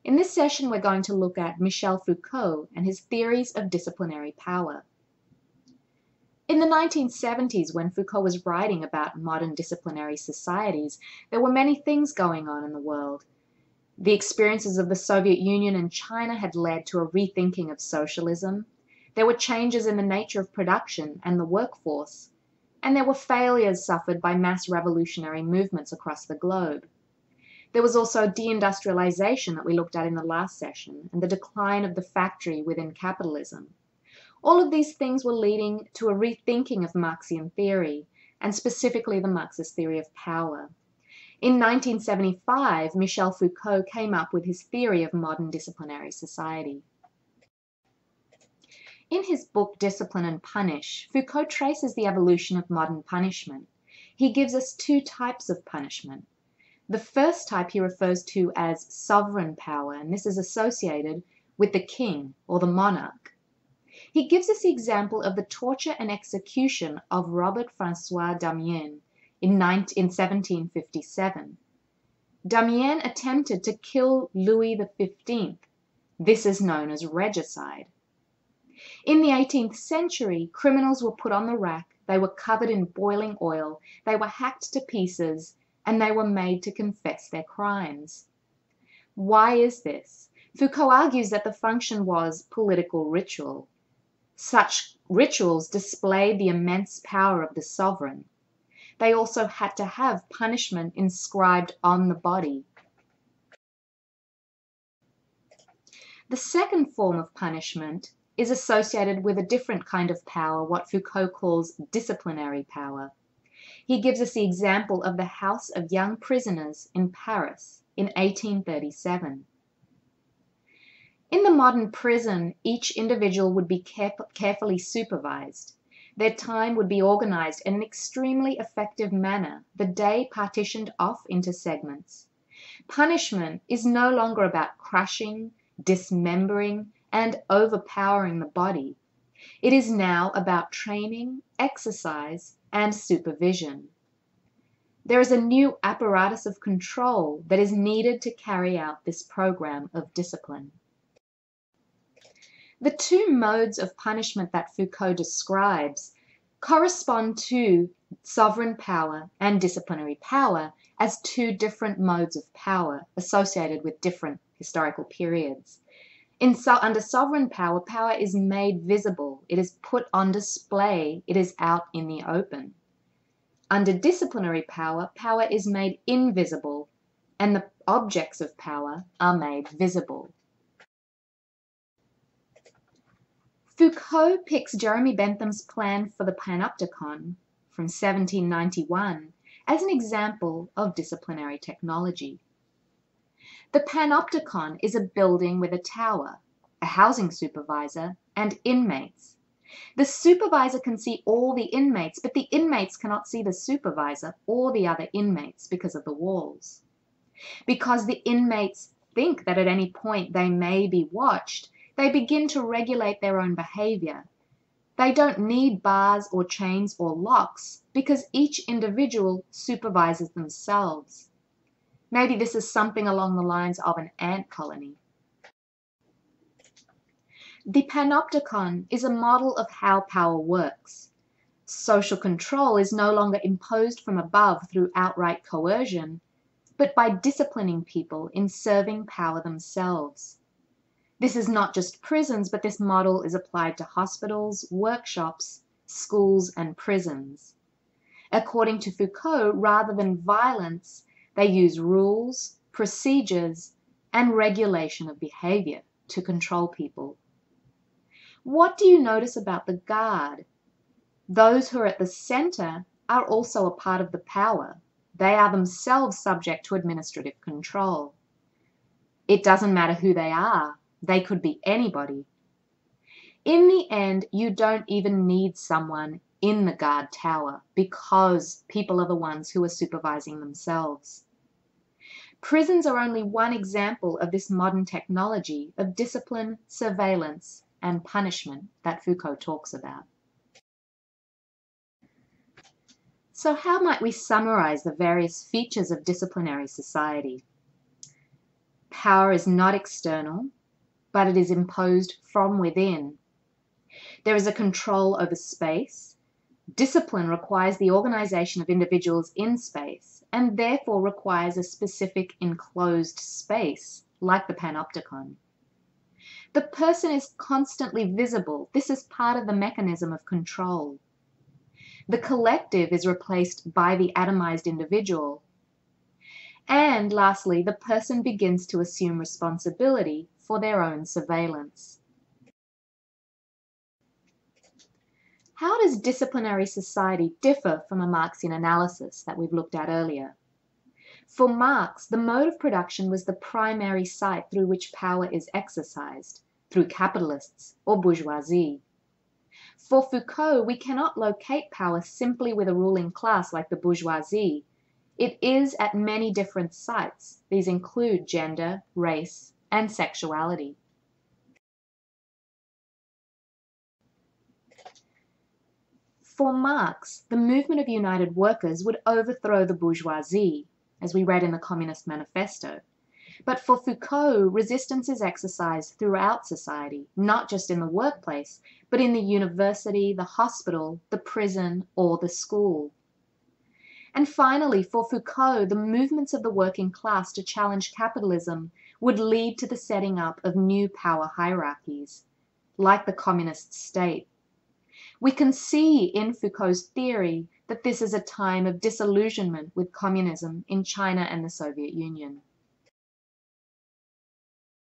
In this session, we're going to look at Michel Foucault and his theories of disciplinary power. In the 1970s, when Foucault was writing about modern disciplinary societies, there were many things going on in the world. The experiences of the Soviet Union and China had led to a rethinking of socialism. There were changes in the nature of production and the workforce, and there were failures suffered by mass revolutionary movements across the globe. There was also deindustrialization that we looked at in the last session, and the decline of the factory within capitalism. All of these things were leading to a rethinking of Marxian theory, and specifically the Marxist theory of power. In 1975, Michel Foucault came up with his theory of modern disciplinary society. In his book Discipline and Punish, Foucault traces the evolution of modern punishment. He gives us two types of punishment. The first type he refers to as sovereign power, and this is associated with the king or the monarch. He gives us the example of the torture and execution of Robert-François Damiens in 1757. Damiens attempted to kill Louis XV. This is known as regicide. In the 18th century, criminals were put on the rack, they were covered in boiling oil, they were hacked to pieces, and they were made to confess their crimes. Why is this? Foucault argues that the function was political ritual. Such rituals displayed the immense power of the sovereign. They also had to have punishment inscribed on the body. The second form of punishment is associated with a different kind of power, what Foucault calls disciplinary power. He gives us the example of the House of Young Prisoners in Paris in 1837. In the modern prison, each individual would be carefully supervised. Their time would be organized in an extremely effective manner, the day partitioned off into segments. Punishment is no longer about crushing, dismembering, and overpowering the body. It is now about training, exercise, and supervision. There is a new apparatus of control that is needed to carry out this program of discipline. The two modes of punishment that Foucault describes correspond to sovereign power and disciplinary power as two different modes of power associated with different historical periods. Under sovereign power, power is made visible, it is put on display, it is out in the open. Under disciplinary power, power is made invisible, and the objects of power are made visible. Foucault picks Jeremy Bentham's plan for the Panopticon from 1791 as an example of disciplinary technology. The Panopticon is a building with a tower, a housing supervisor, and inmates. The supervisor can see all the inmates, but the inmates cannot see the supervisor or the other inmates because of the walls. Because the inmates think that at any point they may be watched, they begin to regulate their own behavior. They don't need bars or chains or locks because each individual supervises themselves. Maybe this is something along the lines of an ant colony. The Panopticon is a model of how power works. Social control is no longer imposed from above through outright coercion, but by disciplining people in serving power themselves. This is not just prisons, but this model is applied to hospitals, workshops, schools, and prisons. According to Foucault, rather than violence, they use rules, procedures, and regulation of behavior to control people. What do you notice about the guard? Those who are at the center are also a part of the power. They are themselves subject to administrative control. It doesn't matter who they are. They could be anybody. In the end, you don't even need someone in the guard tower because people are the ones who are supervising themselves. Prisons are only one example of this modern technology of discipline, surveillance, and punishment that Foucault talks about. So how might we summarize the various features of disciplinary society? Power is not external, but it is imposed from within. There is a control over space. Discipline requires the organization of individuals in space, and therefore requires a specific enclosed space, like the panopticon. The person is constantly visible. This is part of the mechanism of control. The collective is replaced by the atomized individual. And lastly, the person begins to assume responsibility for their own surveillance. How does disciplinary society differ from a Marxian analysis that we've looked at earlier? For Marx, the mode of production was the primary site through which power is exercised, through capitalists or bourgeoisie. For Foucault, we cannot locate power simply with a ruling class like the bourgeoisie. It is at many different sites. These include gender, race, and sexuality. For Marx, the movement of united workers would overthrow the bourgeoisie, as we read in the Communist Manifesto. But for Foucault, resistance is exercised throughout society, not just in the workplace, but in the university, the hospital, the prison, or the school. And finally, for Foucault, the movements of the working class to challenge capitalism would lead to the setting up of new power hierarchies, like the communist state. We can see in Foucault's theory that this is a time of disillusionment with communism in China and the Soviet Union.